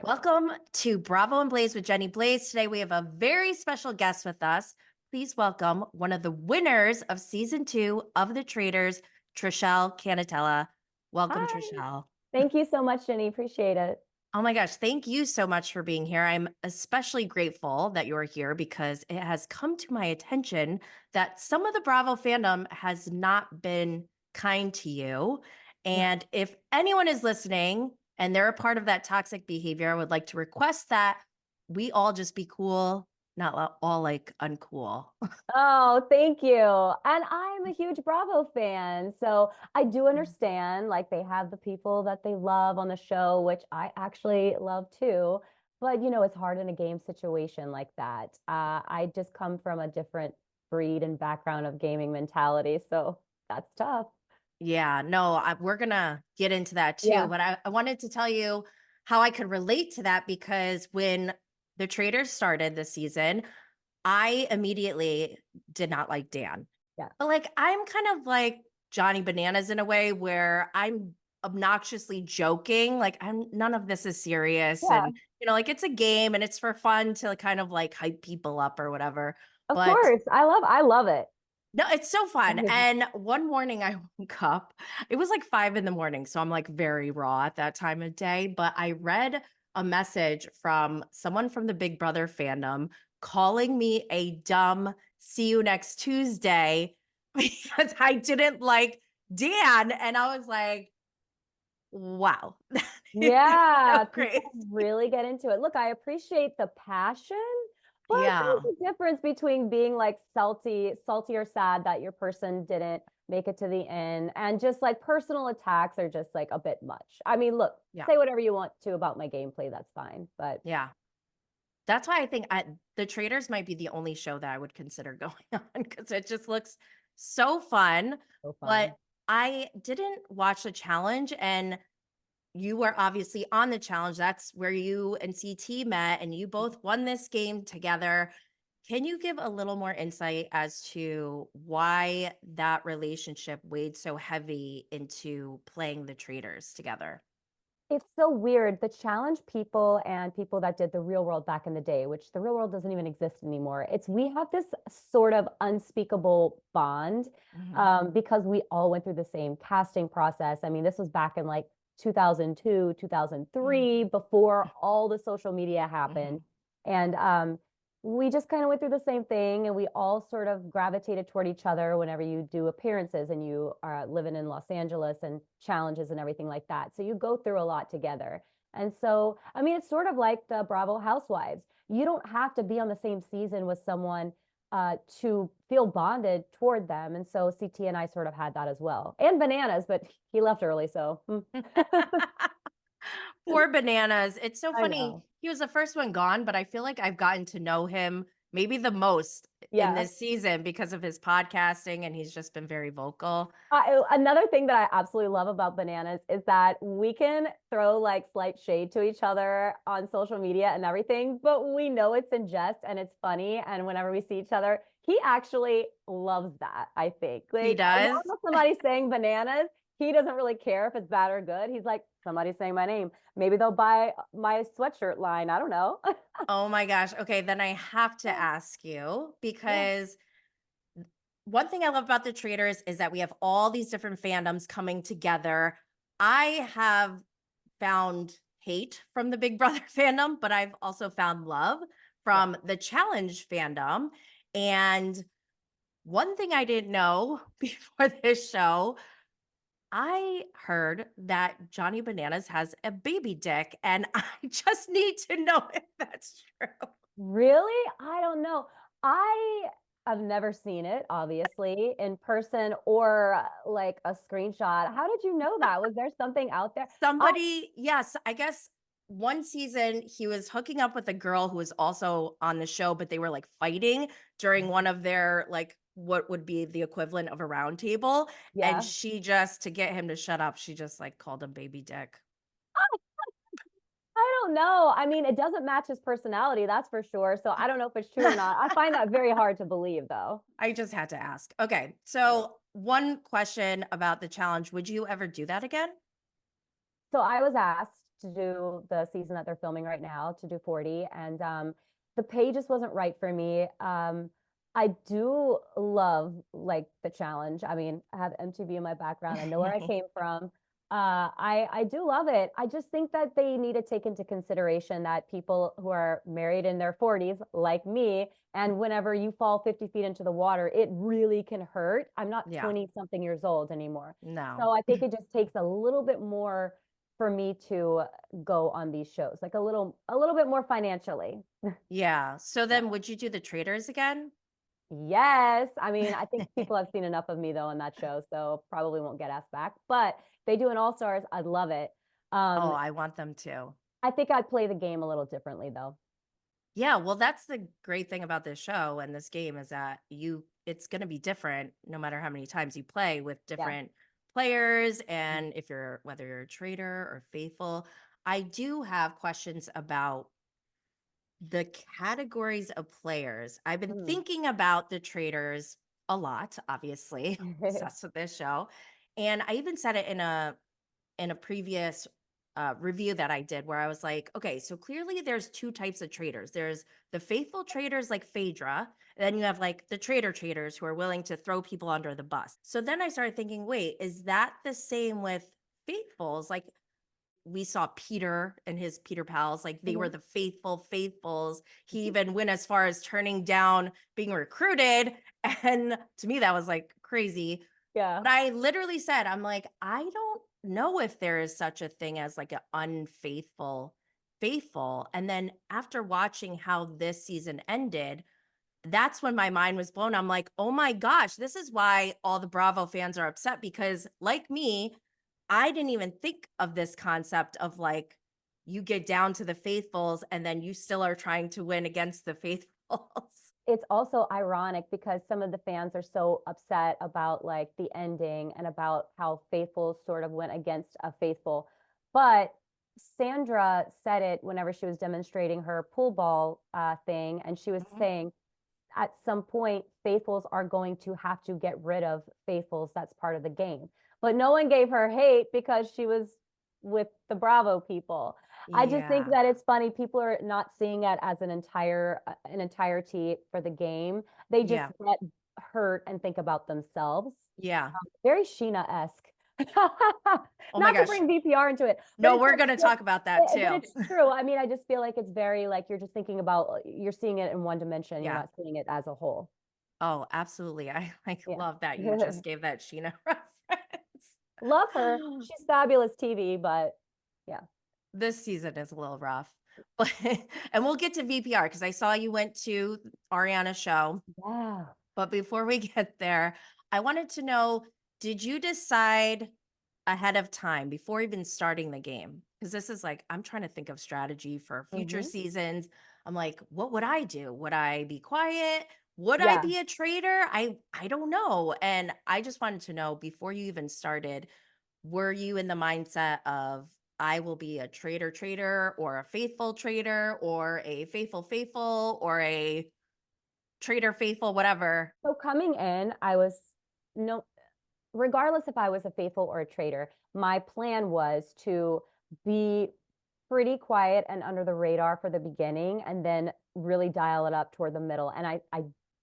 Welcome to Bravo and Blaze with Jenny Blaze. Today we have a very special guest with us. Please welcome one of the winners of season 2 of The Traitors, Trishelle Cannatella. Welcome, Hi. Trishelle. Thank you so much, Jenny. Appreciate it. Oh my gosh, thank you so much for being here. I'm especially grateful that you're here because it has come to my attention that some of the Bravo fandom has not been kind to you. Yeah. And if anyone is listening and they're a part of that toxic behavior, I would like to request that we all just be cool, not all like uncool. Oh, thank you. And I'm a huge Bravo fan. So I do understand, like, they have the people that they love on the show, which I actually love too. But, it's hard in a game situation like that. I just come from a different breed and background of gaming mentality. So that's tough. Yeah, no, we're going to get into that too. Yeah. But I wanted to tell you how I could relate to that because when the Traitors started this season, I immediately did not like Dan. Yeah. But like, I'm kind of like Johnny Bananas in a way where I'm obnoxiously joking. Like, none of this is serious. Yeah. And, like it's a game and it's for fun to kind of like hype people up or whatever. Of But course. I love it. no, it's so fun. And one morning I woke up, it was like 5 in the morning. So I'm like very raw at that time of day. But I read a message from someone from the Big Brother fandom calling me a dumb see you next Tuesday because I didn't like Dan. And I was like, wow. It's so Yeah, people crazy. really get into it. Look, I appreciate the passion, but Yeah. there's a difference between being like salty or sad that your person didn't make it to the end, and just like personal attacks are just like a bit much. I mean, look, Yeah. say whatever you want to about my gameplay, that's fine. But Yeah. That's why I think The Traitors might be the only show that I would consider going on because it just looks so fun. so But fun. I didn't watch the challenge, and you were obviously on the challenge. That's where you and CT met, and you both won this game together. Can you give a little more insight as to why that relationship weighed so heavy into playing the Traitors together? It's so weird. The challenge people and people that did the real world back in the day, which the real world doesn't even exist anymore. We have this sort of unspeakable bond Mhm, because we all went through the same casting process. I mean, this was back in like 2002, mhm, 2003, before all the social media happened. mhm, And we just kind of went through the same thing, and we all sort of gravitated toward each other whenever you do appearances and you are living in Los Angeles and challenges and everything like that. So you go through a lot together. And so, I mean, it's sort of like the Bravo Housewives. You don't have to be on the same season with someone to feel bonded toward them. And so CT and I sort of had that as well. And Bananas, but he left early. So Poor Bananas. It's so I funny. know. He was the first one gone, but I feel like I've gotten to know him maybe the most in Yeah. this season because of his podcasting, and he's just been very vocal. Another thing that I absolutely love about Bananas is that we can throw like slight shade to each other on social media and everything, but we know it's in jest and it's funny. And whenever we see each other, he actually loves that, I think. He Like, as long does. as somebody's saying Bananas, he doesn't really care if it's bad or good. He's like, somebody's saying my name. Maybe they'll buy my sweatshirt line. I don't know. Oh my gosh. Okay, then I have to ask you Yeah. because one thing I love about the Traders is that we have all these different fandoms coming together. I have found hate from the Big Brother fandom, but I've also found love Yeah. from the Challenge fandom. And one thing I didn't know before this show, I heard that Johnny Bananas has a baby dick, and I just need to know if that's true. Really? I don't know. I have never seen it, obviously, in person or like a screenshot. How did you know that? Was there something out there? I Somebody, yes, I guess one season he was hooking up with a girl who was also on the show, but they were like fighting during one of their like what would be the equivalent of a round table. And yeah. she just to get him to shut up, she just like called him baby dick. I don't know. I mean, it doesn't match his personality, that's for sure. So I don't know if it's true or not. I find that very hard to believe, though. I just had to ask. Okay. Right. So one question about the challenge. Would you ever do that again? So I was asked, to do the season that they're filming right now, to do 40. And the pay just wasn't right for me. I do love like the challenge. I mean, I have MTV in my background. I know where I came from. I do love it. I just think that they need to take into consideration that people who are married in their 40s, like me, and whenever you fall 50 feet into the water, it really can hurt. I'm not Yeah. 20 something years old anymore. No. So I think it just takes a little bit more for me to go on these shows, like a little bit more financially. Yeah. So Yeah. then would you do the Traitors again? Yes. I mean, I think people have seen enough of me though on that show, so probably won't get asked back. But they do an All Stars. I'd love it. Oh, Um, I want them to. I think I'd play the game a little differently though. Yeah, well, that's the great thing about this show and this game is that it's going to be different no matter how many times you play with Yeah. different players and if you're whether you're a traitor or faithful. I do have questions about the categories of players. I've been Mm. thinking about the traitors a lot, obviously, obsessed with this show. And I even said it in a previous review that I did where I was like, okay, so clearly there's two types of traders. There's the faithful traders like Phaedra, and then you have like the traitor traders who are willing to throw people under the bus. So then I started thinking, wait, is that the same with faithfuls? Like we saw Peter and his Peter pals, like they were Mhm. the faithfuls. He even went as far as turning down being recruited. And to me, that was like crazy. Yeah. But I literally said, I'm like, I don't know if there is such a thing as like an faithful. And then after watching how this season ended, that's when my mind was blown. I'm like, oh my gosh, this is why all the Bravo fans are upset because, like me, I didn't even think of this concept of like you get down to the faithfuls and then you still are trying to win against the faithfuls. It's also ironic because some of the fans are so upset about like the ending and about how Faithful sort of went against a Faithful. But Sandra said it whenever she was demonstrating her pool ball thing, and she was Mhm. saying at some point faithfuls are going to have to get rid of faithfuls. That's part of the game. But no one gave her hate because she was with the Bravo people. I just think Yeah. that it's funny. People are not seeing it as an entirety for the game. They just Yeah. get hurt and think about themselves. Yeah. Very Sheena-esque. Oh my Not to gosh. bring VPR into it, but No, we're going to talk about that but too. it's true. I mean, I just feel like it's very like you're just thinking about you're seeing it in one dimension. You're Yeah. not seeing it as a whole. Oh, absolutely. I like Yeah. love that you just gave that Sheena Love her. reference. She's fabulous TV, but yeah. This season is a little rough. But and we'll get to VPR because I saw you went to Ariana's show. Yeah. But before we get there, I wanted to know, did you decide ahead of time before even starting the game? Because this is like, I'm trying to think of strategy for future Hmm. seasons. I'm like, what would I do? Would I be quiet? Would I Yeah. be a traitor? I don't know. And I just wanted to know before you even started, were you in the mindset of I will be a traitor or a faithful traitor or a faithful or a traitor faithful, whatever? So coming in, I was no, regardless if I was a faithful or a traitor, my plan was to be pretty quiet and under the radar for the beginning and then really dial it up toward the middle. And I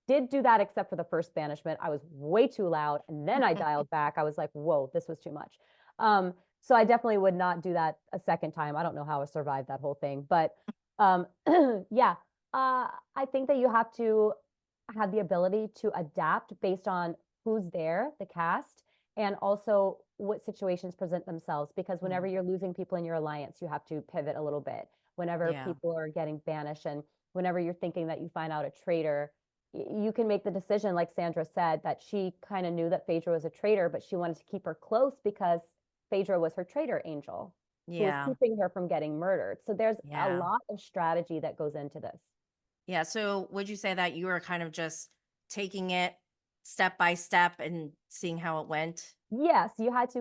did do that except for the first banishment. I was way too loud and then I dialed back. I was like, whoa, this was too much. So I definitely would not do that a second time. I don't know how I survived that whole thing, but um, yeah, I think that you have to have the ability to adapt based on who's there, the cast, and also what situations present themselves. Because whenever Mm, you're losing people in your alliance, you have to pivot a little bit. Whenever yeah. people are getting banished and whenever you're thinking that you find out a traitor, you can make the decision, like Sandra said, that she kind of knew that Phaedra was a traitor, but she wanted to keep her close because Phaedra was her traitor angel who was Yeah. keeping her from getting murdered. So there's a Yeah. lot of strategy that goes into this. Yeah. So would you say that you were kind of just taking it step by step and seeing how it went? Yes, you had to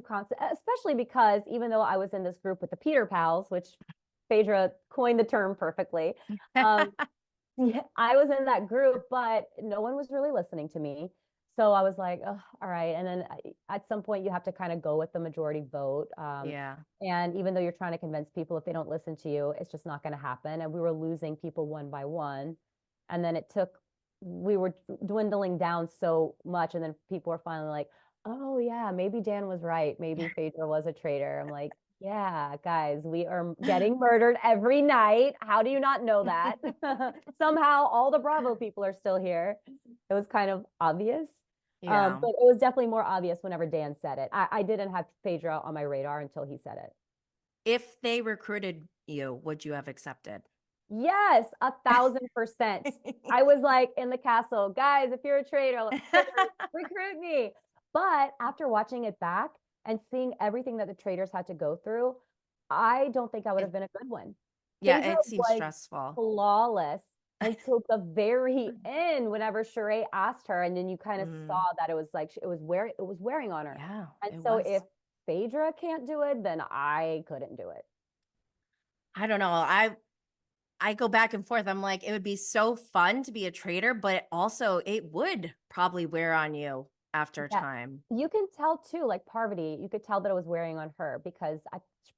especially because even though I was in this group with the Peter Pals, which Phaedra coined the term perfectly, um, yeah, I was in that group, but no one was really listening to me. So I was like, oh, all right. And then at some point, you have to kind of go with the majority vote. Yeah. And even though you're trying to convince people, if they don't listen to you, it's just not going to happen. And we were losing people one by one. And then we were dwindling down so much. And then people were finally like, oh, yeah, maybe Dan was right. Maybe Phaedra was a traitor. I'm like, yeah, guys, we are getting murdered every night. How do you not know that? Somehow all the Bravo people are still here. It was kind of obvious. Yeah. But it was definitely more obvious whenever Dan said it. I didn't have Phaedra on my radar until he said it. If they recruited you, would you have accepted? Yes, 1,000%. I was like in the castle, guys, if you're a traitor, recruit me. But after watching it back and seeing everything that the traitors had to go through, I don't think I would have It, been a good one. yeah, Phaedra it seems was stressful. flawless until the very end, whenever Sheree asked her, and then you kind of saw Mm, that it was like it was wearing on her. yeah, And it so was. if Phaedra can't do it, then I couldn't do it. I don't know. I go back and forth. I'm like, it would be so fun to be a trader, but also it would probably wear on you after Yeah. time. You can tell too, like Parvati, you could tell that it was wearing on her because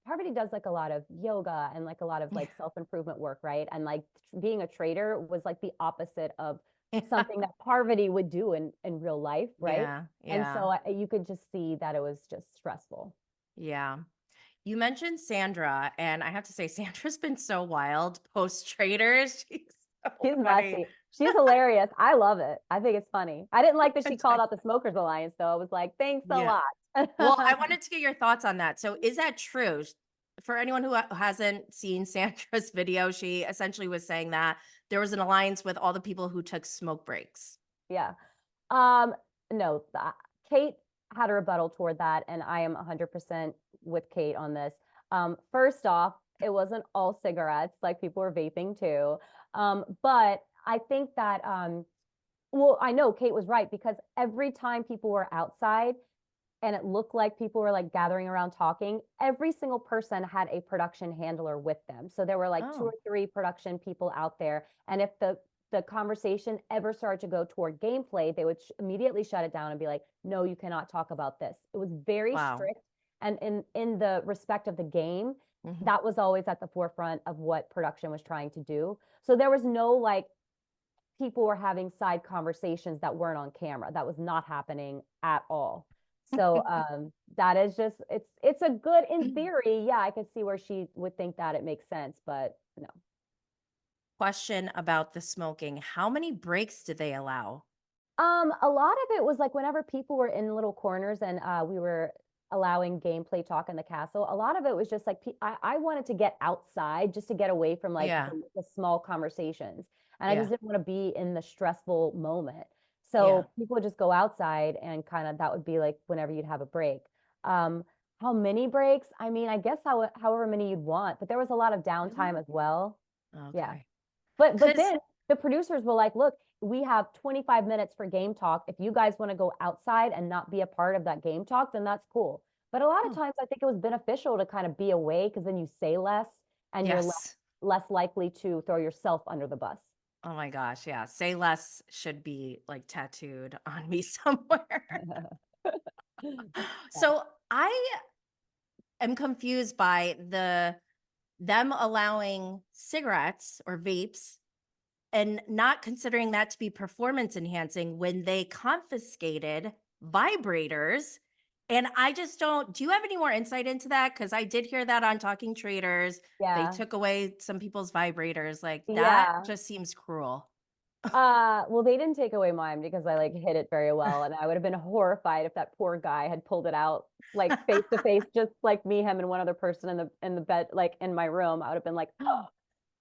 Parvati does like a lot of yoga and like a lot of like self-improvement work, right? And like being a trader was like the opposite of something that Parvati would do in real life, right? Yeah, And yeah, so you could just see that it was just stressful. yeah. You mentioned Sandra, and I have to say, Sandra's been so wild post traders. She's so She's funny. messy. She's hilarious. I love it. I think it's funny. I didn't like that she And called out the Smokers Alliance, though. I was like, thanks a yeah. lot. Well, I wanted to get your thoughts on that. So, is that true? For anyone who hasn't seen Sandra's video, she essentially was saying that there was an alliance with all the people who took smoke breaks. Yeah. Um, no, Kate had a rebuttal toward that, and I am 100% with Kate on this. First off, it wasn't all cigarettes, like people were vaping too. But I think that, well, I know Kate was right because every time people were outside and it looked like people were like gathering around talking, every single person had a production handler with them. So there were like two or Oh, three production people out there. And if the conversation ever started to go toward gameplay, they would immediately shut it down and be like, no, you cannot talk about this. It was very wow. strict. And in the respect of the game, Mhm. that was always at the forefront of what production was trying to do. So there was no like people were having side conversations that weren't on camera. That was not happening at all. So that is just it's a good in theory. Yeah, I could see where she would think that it makes sense, but no. Question about the smoking. How many breaks did they allow? A lot of it was like whenever people were in little corners and we were allowing gameplay talk in the castle, a lot of it was just like I wanted to get outside just to get away from like Yeah, the small conversations. And I just yeah, didn't want to be in the stressful moment. yeah. So people would just go outside and kind of that would be like whenever you'd have a break. Um, how many breaks? I mean, I guess however many you'd want, but there was a lot of downtime Really? as well. Yeah. Okay. But Because then the producers were like, look, we have 25 minutes for game talk. If you guys want to go outside and not be a part of that game talk, then that's cool. But a lot of oh, times I think it was beneficial to kind of be away because then you say less and you're yes. less likely to throw yourself under the bus. Oh my gosh, yeah. Say less should be like tattooed on me somewhere. Yeah. So I am confused by them allowing cigarettes or vapes and not considering that to be performance enhancing when they confiscated vibrators. And I just don't. Do you have any more insight into that? Because I did hear that on Talking Traders. They Yeah. took away some people's vibrators. Like that Yeah. just seems cruel. Well, they didn't take away mine because I like hit it very well, and I would have been horrified if that poor guy had pulled it out like face to face, just like me, him, and one other person in the bed, like in my room. I would have been like, oh.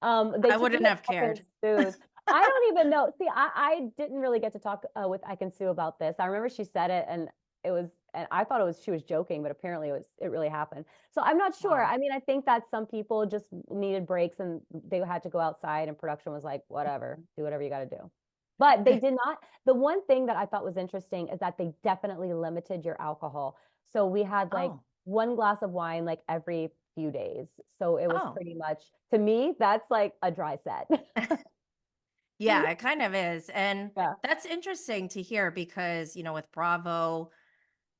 They I took wouldn't away have I Can cared. Sue's. I don't even know. See, I didn't really get to talk with I Can Sue about this. I remember she said it, and it was, and I thought she was joking, but apparently it really happened. So I'm not sure. Wow. I mean, I think that some people just needed breaks and they had to go outside, and production was like, whatever, do whatever you got to do. But they did not. The one thing that I thought was interesting is that they definitely limited your alcohol. So we had like Oh, one glass of wine like every few days. So it was oh. pretty much, to me, that's like a dry set. Yeah, it kind of is. And Yeah. that's interesting to hear because, with Bravo,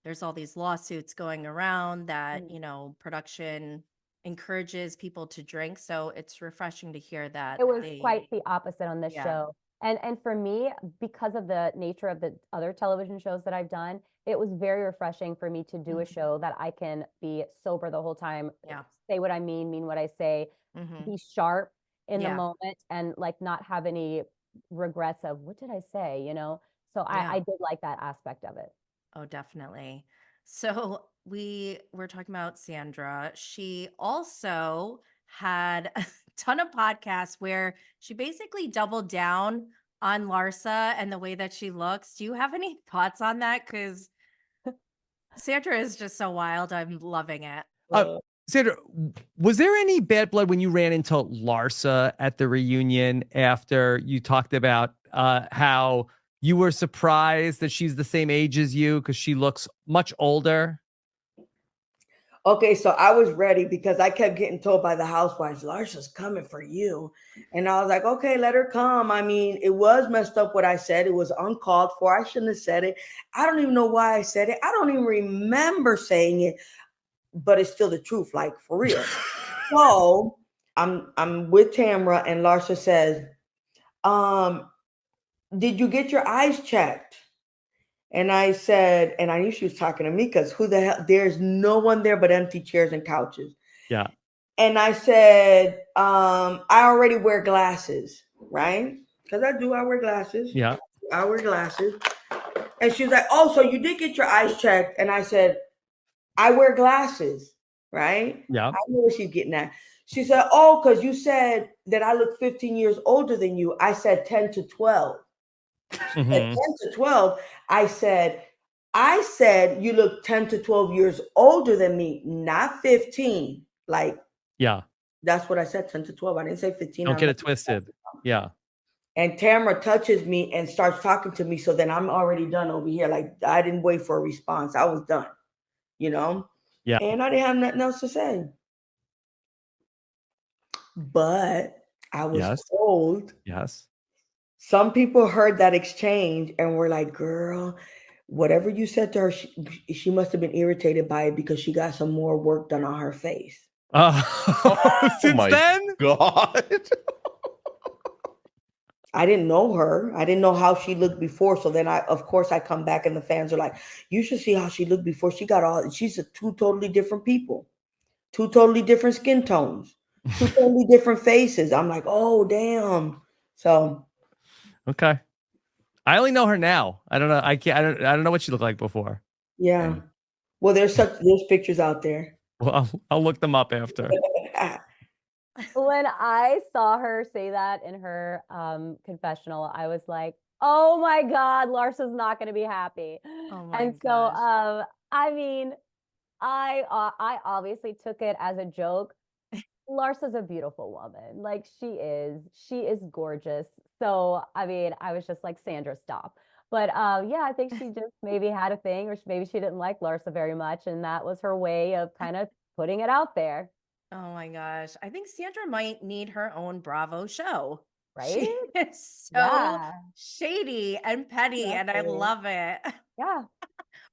there's all these lawsuits going around that, Mm. production encourages people to drink. So it's refreshing to hear that It was they, quite the opposite on this yeah. show. And for me, because of the nature of the other television shows that I've done, it was very refreshing for me to do a Mhm. show that I can be sober the whole time, Yeah. say what I mean what I say, Hmm. be sharp in the Yeah. moment and like not have any regrets of what did I say, you know? So I Yeah. did like that aspect of it. Oh, definitely. So we were talking about Sandra. She also had a ton of podcasts where she basically doubled down on Larsa and the way that she looks. Do you have any thoughts on that? Because Sandra is just so wild. I'm loving it. Uh, Sandra, was there any bad blood when you ran into Larsa at the reunion after you talked about how you were surprised that she's the same age as you because she looks much older? Okay, so I was ready because I kept getting told by the housewives, Larsa's coming for you. And I was like, okay, let her come. I mean, it was messed up what I said. It was uncalled for. I shouldn't have said it. I don't even know why I said it. I don't even remember saying it, but it's still the truth, like for real. So I'm with Tamra and Larsa says, did you get your eyes checked? And I said, and I knew she was talking to me because who the hell, there's no one there but empty chairs and couches. Yeah. And I said, I already wear glasses, right? Because I wear glasses. Yeah. I wear glasses. And she was like, oh, so you did get your eyes checked. And I said, I wear glasses, right? Yeah. I knew what she's getting at. She said, oh, because you said that I look 15 years older than you. I said 10 to 12. At 10 to 12, I said, you look 10 to 12 years older than me, not 15. Like, Yeah. that's what I said, 10 to 12. I didn't say 15. Don't get it twisted. Yeah. And Tamara touches me and starts talking to me. So then I'm already done over here. Like, I didn't wait for a response. I was done, Yeah. And I didn't have nothing else to say. But I was told. Yes. Some people heard that exchange and were like, girl, whatever you said to her, she must have been irritated by it because she got some more work done on her face. Since then? God. I didn't know her. I didn't know how she looked before. So then of course I come back and the fans are like, you should see how she looked before. She's two totally different people, two totally different skin tones, two totally different faces. I'm like, oh, damn. So. Okay. I only know her now. I don't know. I don't know what she looked like before. Yeah. Well, there's pictures out there. Well, I'll look them up after. When I saw her say that in her confessional, I was like, oh my God, Larsa's not going to be happy. Oh my And so, gosh. I mean, I obviously took it as a joke. Larsa's a beautiful woman. Like she is gorgeous. So, I mean, I was just like, Sandra, stop. But yeah, I think she just maybe had a thing, or maybe she didn't like Larsa very much, and that was her way of kind of putting it out there. Oh my gosh. I think Sandra might need her own Bravo show. Right? She is so Yeah. shady and petty, and I Exactly. love it. Yeah.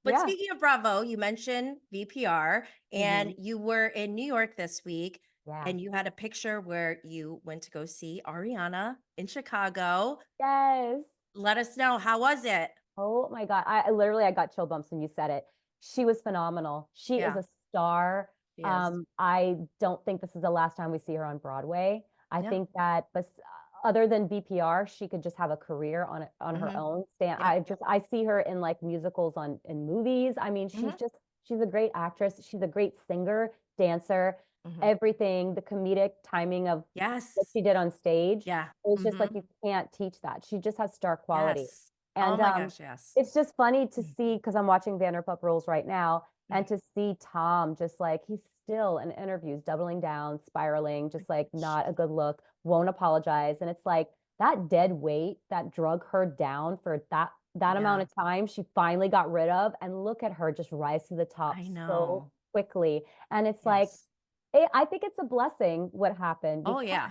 But Yeah. speaking of Bravo, you mentioned VPR, and Mhm. you were in New York this week, Yeah. and you had a picture where you went to go see Ariana in Chicago. Yes. Let us know, how was it? Oh my God. I literally I got chill bumps when you said it. She was phenomenal. She is Yeah, a star. yes. I don't think this is the last time we see her on Broadway. I Yeah. think that other than VPR, she could just have a career on her Mm-hmm. own. Yeah. I see her in like musicals in movies. I mean, Mm-hmm. she's a great actress. She's a great singer, dancer, Mm-hmm. everything, the comedic timing of what Yes. she did on stage. Yeah. It's just like Mm-hmm. you can't teach that. She just has star quality. Yes. Oh And my gosh, yes. it's just funny to see because I'm watching Vanderpump Rules right now, and to see Tom just like he's still in interviews doubling down, spiraling, just like not a good look, won't apologize. And it's like that dead weight that drug her down for that amount Yeah, of time, she finally got rid of. And look at her just rise to the top I so know. quickly. And it's like, Yes. I think it's a blessing what happened Oh because yeah.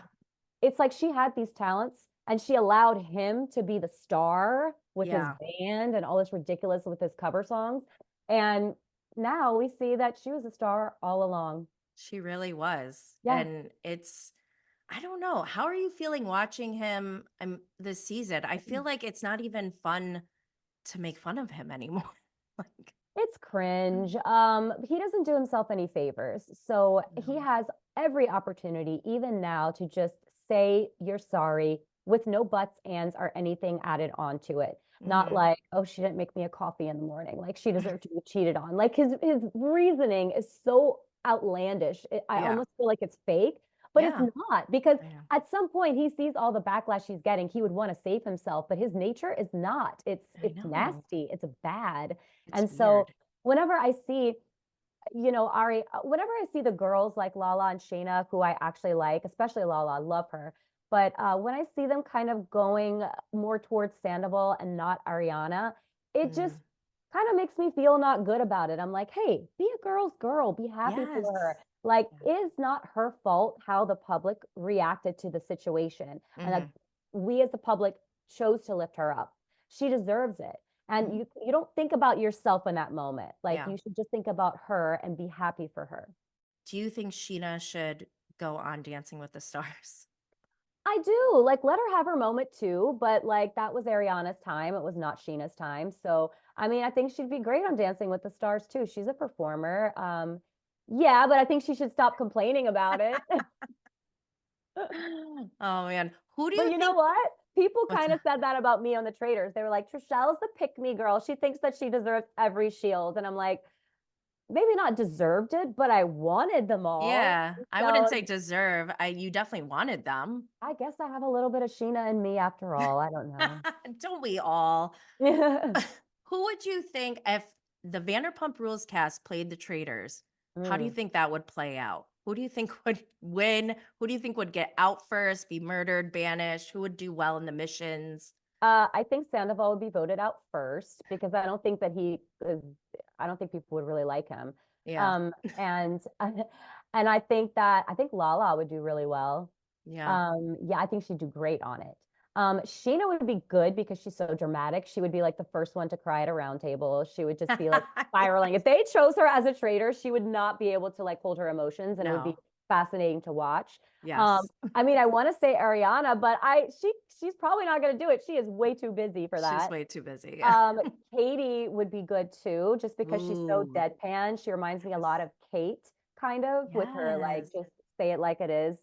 it's like she had these talents and she allowed him to be the star with his Yeah. band and all this ridiculous with his cover songs. And now we see that she was a star all along. She really was. Yeah. And it's, I don't know. How are you feeling watching him this season? I feel like it's not even fun to make fun of him anymore. Like, It's cringe. He doesn't do himself any favors. So he no. has every opportunity, even now, to just say you're sorry with no buts, ands, or anything added onto it. Not Mhm. like, oh, she didn't make me a coffee in the morning. Like she deserved to be cheated on. Like his reasoning is so outlandish. I Yeah. almost feel like it's fake, but it's Yeah. not, because I know. at some point he sees all the backlash he's getting. He would want to save himself, but his nature is not. I It's know. nasty. It's bad. It's And so weird. whenever I see, Ari, whenever I see the girls like Lala and Shayna, who I actually like, especially Lala, I love her. But when I see them kind of going more towards Sandoval and not Ariana, it just Mm. kind of makes me feel not good about it. I'm like, hey, be a girl's girl, be happy for her. Yes. Like, Yeah. it's not her fault how the public reacted to the situation, and that Mhm. we as the public chose to lift her up. She deserves it. And Mhm. you don't think about yourself in that moment. Like, Yeah. you should just think about her and be happy for her. Do you think Sheena should go on Dancing with the Stars? I do. Like, let her have her moment too, but like that was Ariana's time. It was not Sheena's time. So, I mean, I think she'd be great on Dancing with the Stars too. She's a performer. Yeah, but I think she should stop complaining about it. Oh man. Who do But you you know think what? People what's kind of said that about me on the Traitors. They were like, Trishelle's the pick me girl. She thinks that she deserves every shield. And I'm like, maybe not deserved it, but I wanted them all. Yeah, I wouldn't So say deserve. You definitely wanted them. I guess I have a little bit of Sheena in me after all. I don't know. Don't we all? Who would you think if the Vanderpump Rules cast played the traitors? How do you Mm. think that would play out? Who do you think would win? Who do you think would get out first, be murdered, banished? Who would do well in the missions? I think Sandoval would be voted out first because I don't think that he is, I don't think people would really like him. Yeah, And and I think Lala would do really well. yeah. Yeah, I think she'd do great on it. Sheena would be good because she's so dramatic. She would be like the first one to cry at a round table. She would just be like spiraling. If they chose her as a traitor, she would not be able to like hold her emotions, and it would be No. fascinating to watch. Yes. I mean, I want to say Ariana, but she's probably not going to do it. She is way too busy for She's that. way too busy. Yeah. Katie would be good too, just because she's so Ooh. deadpan. She reminds me a Yes. lot of Kate, kind of, with her like Yes. just say it like it is,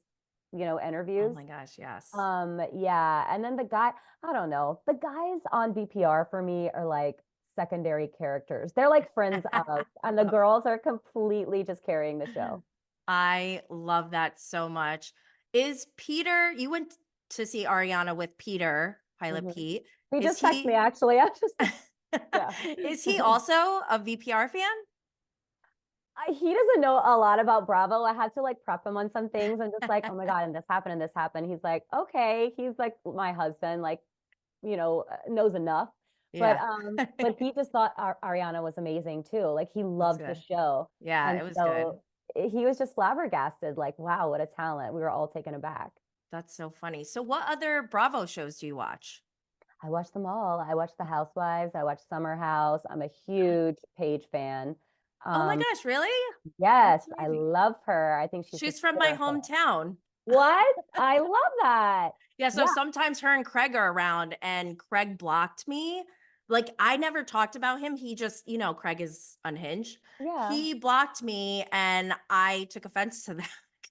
Oh interviews. my gosh, yes. Yeah. And then the guy, I don't know, the guys on VPR for me are like secondary characters. They're like friends of, and the girls are completely just carrying the show. I love that so much. Is Peter, you went to see Ariana with Peter, Pilot Mhm. Pete. He Is just texted me he actually. I just, yeah. is he also a VPR fan? He doesn't know a lot about Bravo. I had to like prep him on some things and just like, oh my God, and this happened and this happened. He's like, okay. He's like my husband, like, knows enough. Yeah. But he just thought Ariana was amazing too. Like he That's loved the good. show. Yeah, And it was good. so he was just flabbergasted, like, wow, what a talent. We were all taken aback. That's so funny. So what other Bravo shows do you watch? I watched them all. I watched The Housewives. I watched Summer House. I'm a huge Paige fan. Oh my Um, gosh, really? yes, That's I amazing. love her. I think she's She's from my hysterical. hometown. What? I love that. Yeah, so Yeah, sometimes her and Craig are around and Craig blocked me. Like I never talked about him. He just, Craig is unhinged. yeah. He blocked me and I took offense to that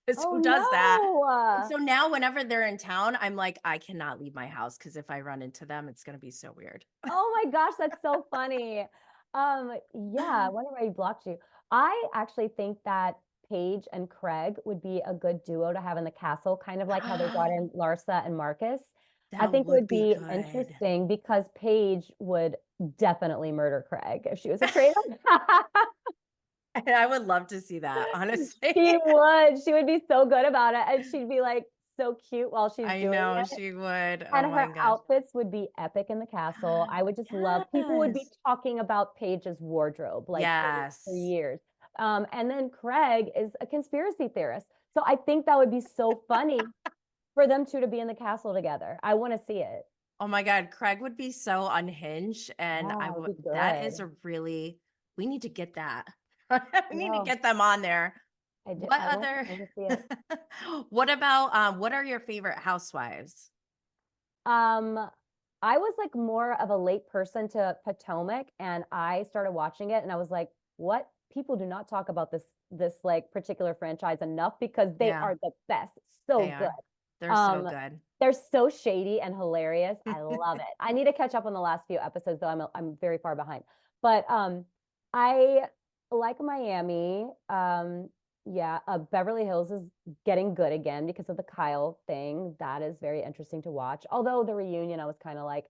because Oh who does that? And no. so now whenever they're in town, I'm like, I cannot leave my house because if I run into them, it's gonna be so weird. Oh my gosh, that's so funny. Yeah, whenever I blocked you. I actually think that Paige and Craig would be a good duo to have in the castle, kind of like how they brought in Larsa and Marcus. I That think it would would be be good. interesting because Paige would definitely murder Craig if she was a traitor. And I would love to see that, honestly. She would. She would be so good about it. And she'd be like so cute while she's I doing know it. she would. Oh And my her gosh. outfits would be epic in the castle. I would just love, people would be Yes. talking about Paige's wardrobe like for Yes. years. And then Craig is a conspiracy theorist. So I think that would be so funny. for them two to be in the castle together. I want to see it. Oh my God, Craig would be so unhinged, and Yeah, it'd be that is good. a really, we need to get that. We need to No, get them on there. What I want other, to see it. what about, what are your favorite housewives? Um, I was like more of a late person to Potomac, and I started watching it, and I was like, "What? People do not talk about this like particular franchise enough because they Yeah, are the best, so they good. are. They're so Um, good. they're so shady and hilarious. I love it. I need to catch up on the last few episodes, though. I'm very far behind, but I like Miami. Yeah, Beverly Hills is getting good again because of the Kyle thing. That is very interesting to watch. Although the reunion, I was kind of like,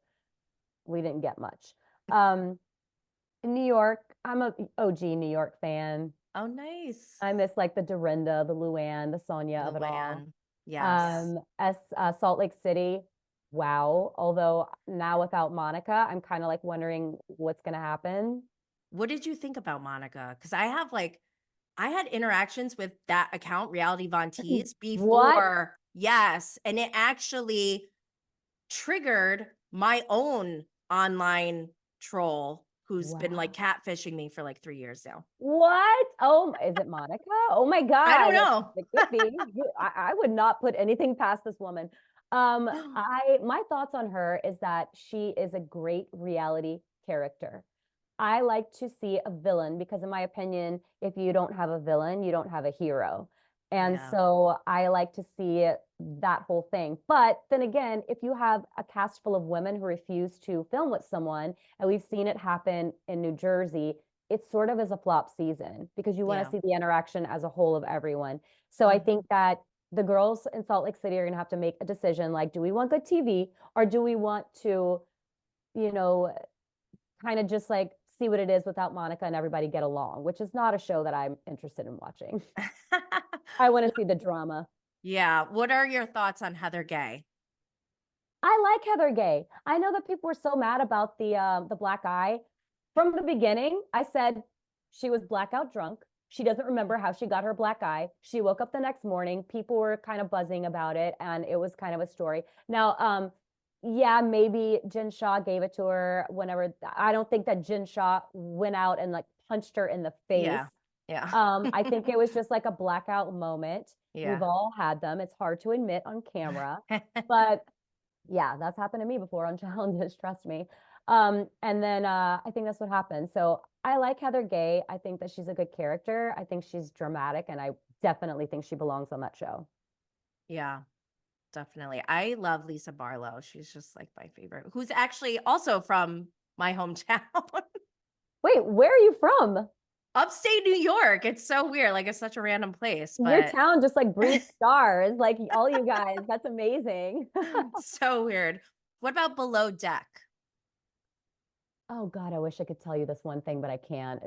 we didn't get much. Um, New York, I'm a OG New York fan. Oh, nice. I miss like the Dorinda, the Luann, the Sonia of it all. Luann. Yes. As Salt Lake City, wow. Although now without Monica, I'm kind of like wondering what's gonna happen. What did you think about Monica? Because I had interactions with that account, Reality Von Teese, What? before. Yes. And it actually triggered my own online troll who's been like Wow. catfishing me for like 3 years now. What? Oh, is it Monica? Oh my I don't God. know. It could be. I would not put anything past this woman. My thoughts on her is that she is a great reality character. I like to see a villain because, in my opinion, if you don't have a villain, you don't have a hero. And Yeah. so I like to see that whole thing. But then again, if you have a cast full of women who refuse to film with someone, and we've seen it happen in New Jersey, it sort of is a flop season because you want Yeah. to see the interaction as a whole of everyone. So I think that the girls in Salt Lake City are going to have to make a decision like, do we want good TV or do we want to, you know, kind of just like see what it is without Monica and everybody get along, which is not a show that I'm interested in watching. I want to see the drama. Yeah. What are your thoughts on Heather Gay? I like Heather Gay. I know that people were so mad about the black eye. From the beginning, I said she was blackout drunk. She doesn't remember how she got her black eye. She woke up the next morning. People were kind of buzzing about it, and it was kind of a story. Now, yeah, maybe Jen Shaw gave it to her whenever. I don't think that Jen Shaw went out and like punched her in the face. Yeah. Yeah. I think it was just like a blackout moment. We've Yeah. all had them. It's hard to admit on camera, but yeah, that's happened to me before on challenges, trust me. And then I think that's what happened. So I like Heather Gay. I think that she's a good character. I think she's dramatic, and I definitely think she belongs on that show. Yeah. Definitely. I love Lisa Barlow. She's just like my favorite, who's actually also from my hometown. Wait, where are you from? Upstate New York. It's so weird. Like it's such a random place, Your but town just like breeds stars, like all you guys. That's amazing. so weird. What about Below Deck? Oh God, I wish I could tell you this one thing, but I can't.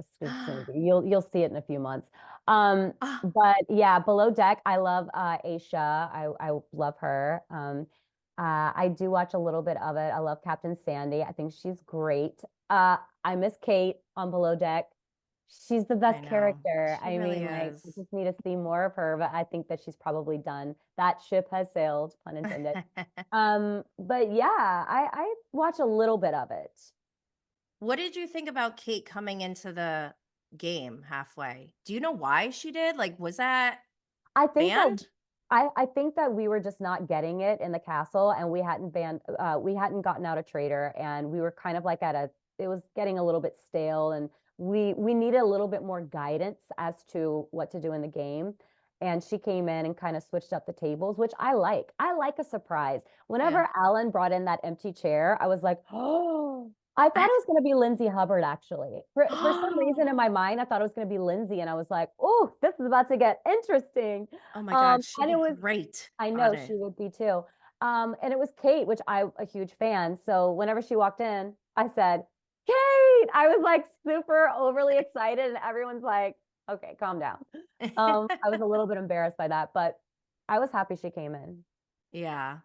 You'll see it in a few months. But yeah, Below Deck, I love Aisha. I love her. I do watch a little bit of it. I love Captain Sandy. I think she's great. I miss Kate on Below Deck. She's the I best know. character. She I really mean, like, I is. just need to see more of her, but I think that she's probably done. That ship has sailed, pun intended. But yeah, I watch a little bit of it. What did you think about Kate coming into the game halfway? Do you know why she did? Like, was that I think that banned? I think that we were just not getting it in the castle, and we hadn't gotten out a traitor, and we were kind of like it was getting a little bit stale, and we needed a little bit more guidance as to what to do in the game. And she came in and kind of switched up the tables, which I like. I like a surprise. Yeah. Whenever Alan brought in that empty chair, I was like, oh, I thought it was going to be Lindsay Hubbard, actually. For some reason in my mind, I thought it was going to be Lindsay. And I was like, oh, this is about to get interesting. Oh my God, she'd And be it was, great I on know it. she would be too. And it was Kate, which I'm a huge fan. So whenever she walked in, I said, Kate, I was like super overly excited. And everyone's like, okay, calm down. I was a little bit embarrassed by that, but I was happy she came in. Yeah.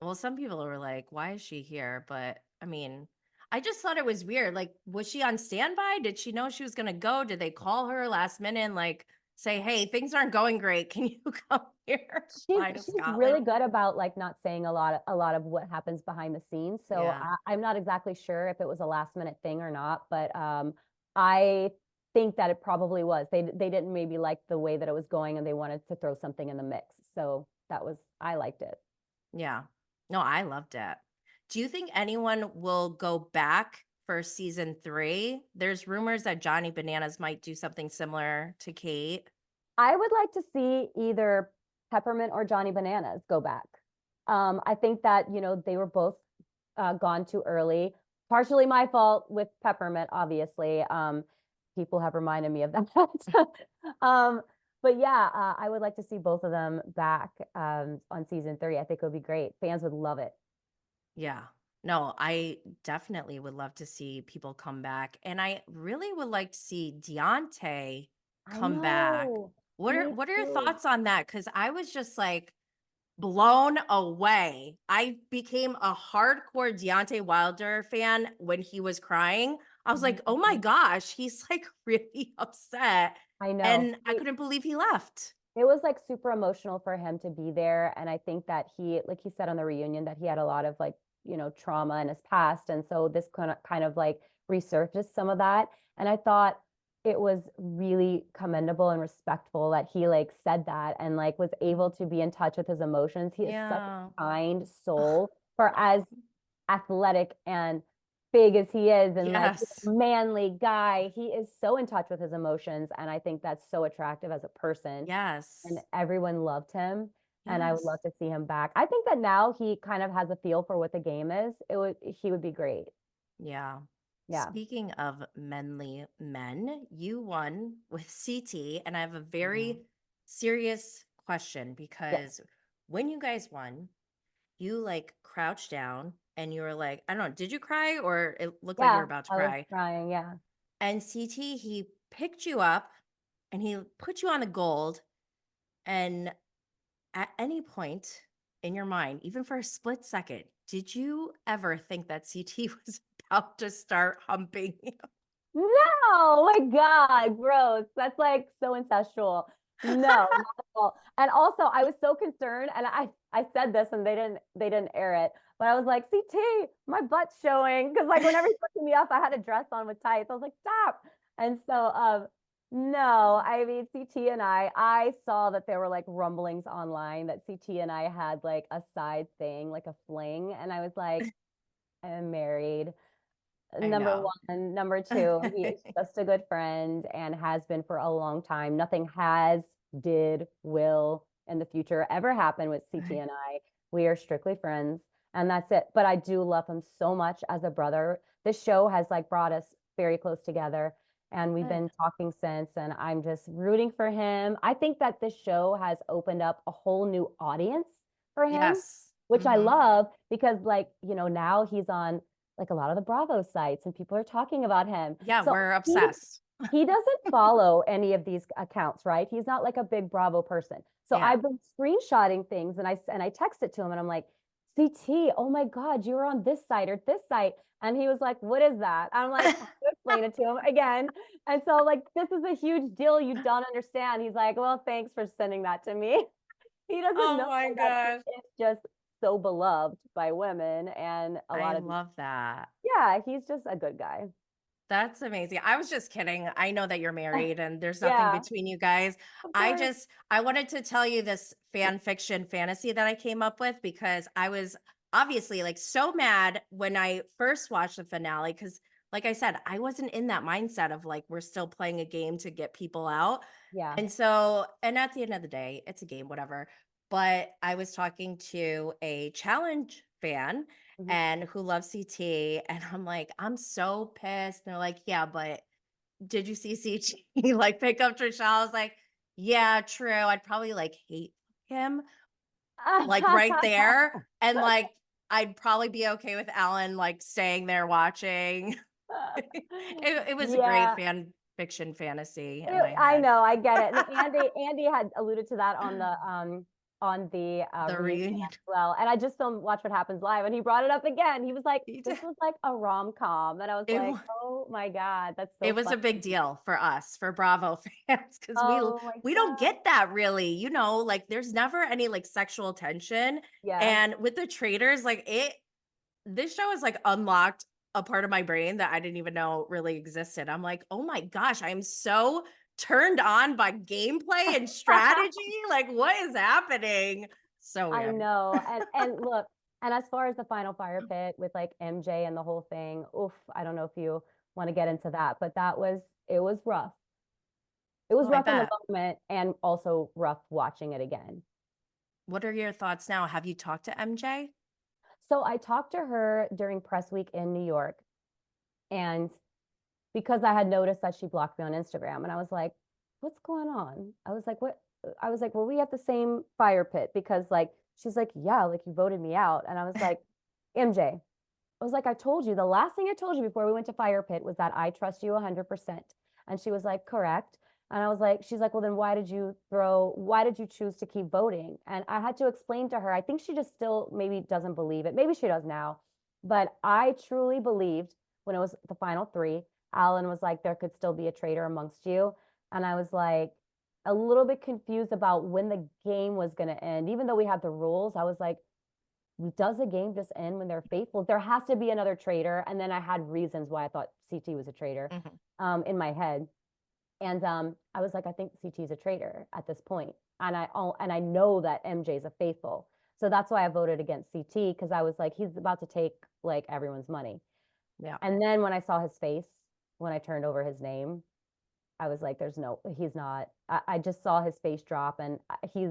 Well, some people were like, why is she here? But I mean, I just thought it was weird. Like, was she on standby? Did she know she was going to go? Did they call her last minute and like say, hey, things aren't going great. Can you come here? Fly to She's really Scotland? good about like not saying a lot of what happens behind the scenes. So Yeah. I'm not exactly sure if it was a last minute thing or not, but I think that it probably was. They didn't maybe like the way that it was going and they wanted to throw something in the mix. So I liked it. Yeah. No, I loved it. Do you think anyone will go back for season 3? There's rumors that Johnny Bananas might do something similar to Kate. I would like to see either Peppermint or Johnny Bananas go back. I think that, you know, they were both gone too early. Partially my fault with Peppermint, obviously. People have reminded me of that. But yeah, I would like to see both of them back on season 3. I think it would be great. Fans would love it. Yeah. No, I definitely would love to see people come back. And I really would like to see Deontay I come back. know. What are Me what are your too. thoughts on that? Because I was just like blown away. I became a hardcore Deontay Wilder fan when he was crying. I was like, oh my Mhm. gosh, he's like really upset. I know. And I couldn't believe he left. It was like super emotional for him to be there. And I think that like he said on the reunion, that he had a lot of like, you know, trauma in his past. And so this kind of like resurfaced some of that. And I thought it was really commendable and respectful that he like said that and like was able to be in touch with his emotions. He is such Yeah. a kind soul for as athletic and big as he is and like Yes. manly guy. He is so in touch with his emotions. And I think that's so attractive as a person. And Yes. everyone loved him. And I would Yes. love to see him back. I think that now he kind of has a feel for what the game is. He would be great. Yeah. Yeah. Speaking of manly men, you won with CT, and I have a Yeah. very serious question Yes. because when you guys won, you like crouched down and you were like, I don't know, did you cry or it looked like you were Yeah. about to I was cry? crying. Yeah. And CT, he picked you up and he put you on the gold. And at any point in your mind, even for a split second, did you ever think that CT was about to start humping you? No, oh my God, gross. That's like so incestual. No, not at all. And also I was so concerned and I said this and they didn't air it, but I was like, CT, my butt's showing. Cause like whenever he put me up, I had a dress on with tights. I was like, stop. And so no, I mean CT and I saw that there were like rumblings online that CT and I had like a side thing, like a fling. And I was like, I'm married. I Number know. one. Number two, he is just a good friend and has been for a long time. Nothing has, did, will in the future ever happen with CT and I. We are strictly friends and that's it. But I do love him so much as a brother. This show has like brought us very close together and we've Good. been talking since and I'm just rooting for him. I think that this show has opened up a whole new audience for him, Yes. which I Mhm. love because like, you know, now he's on like a lot of the Bravo sites and people are talking about him. Yeah, So we're obsessed. he doesn't follow any of these accounts, right? He's not like a big Bravo person. So Yeah. I've been screenshotting things and I texted to him and I'm like, CT, oh my God, you were on this site or this site. And he was like, what is that? I'm like, I explain it to him again. And so like, this is a huge deal. You don't understand. He's like, well, thanks for sending that to me. He doesn't Oh know my that he gosh. is just so beloved by women and a I lot of love that. yeah, he's just a good guy. That's amazing. I was just kidding. I know that you're married and there's nothing Yeah, between you guys. of I course. just I wanted to tell you this fan fiction fantasy that I came up with because I was obviously like so mad when I first watched the finale cuz like I said, I wasn't in that mindset of like we're still playing a game to get people out. Yeah. And so and at the end of the day, it's a game whatever. But I was talking to a challenge fan Mhm. and who loves CT. And I'm like, I'm so pissed. And they're like, yeah, but did you see CT like pick up Trishelle? I was like, yeah, true. I'd probably like hate him like right there. And like, I'd probably be okay with Alan like staying there watching. It was a great Yeah, fan fiction fantasy in my I head. know, I get it. And Andy had alluded to that on the on the The reunion reunion. as well. And I just filmed Watch What Happens Live, and he brought it up again. He was like, He this did. was like a rom-com. And I was It like, wa oh my God, that's it so was a funny. big deal for us, for Bravo fans, because Oh my we don't God. get that really, like there's never any like sexual tension. Yeah. And with the Traitors, like this show has like unlocked a part of my brain that I didn't even know really existed. I'm like, oh my gosh, I'm so turned on by gameplay and strategy. Like, what is happening? So I weird. know. And look, and as far as the final fire pit with like MJ and the whole thing, oof, I don't know if you want to get into that, but it was rough. It was Oh, I rough in the bet. moment and also rough watching it again. What are your thoughts now? Have you talked to MJ? So I talked to her during press week in New York, and because I had noticed that she blocked me on Instagram, and I was like, what's going on? I was like, what? I was like, were we at the same fire pit? Because like, she's like, yeah, like you voted me out. And I was like, MJ, I was like, I told you, the last thing I told you before we went to fire pit was that I trust you 100%. And she was like, correct. And I was like, she's like, well, then why did you choose to keep voting? And I had to explain to her, I think she just still maybe doesn't believe it. Maybe she does now. But I truly believed when it was the final three, Alan was like, there could still be a traitor amongst you. And I was like, a little bit confused about when the game was going to end. Even though we had the rules, I was like, does the game just end when they're faithful? There has to be another traitor. And then I had reasons why I thought CT was a traitor Mhm. in my head. And I was like, I think CT is a traitor at this point. And I know that MJ is a faithful. So that's why I voted against CT, because I was like, he's about to take like everyone's money. Yeah. And then when I saw his face, when I turned over his name, I was like, he's not. I just saw his face drop, and he's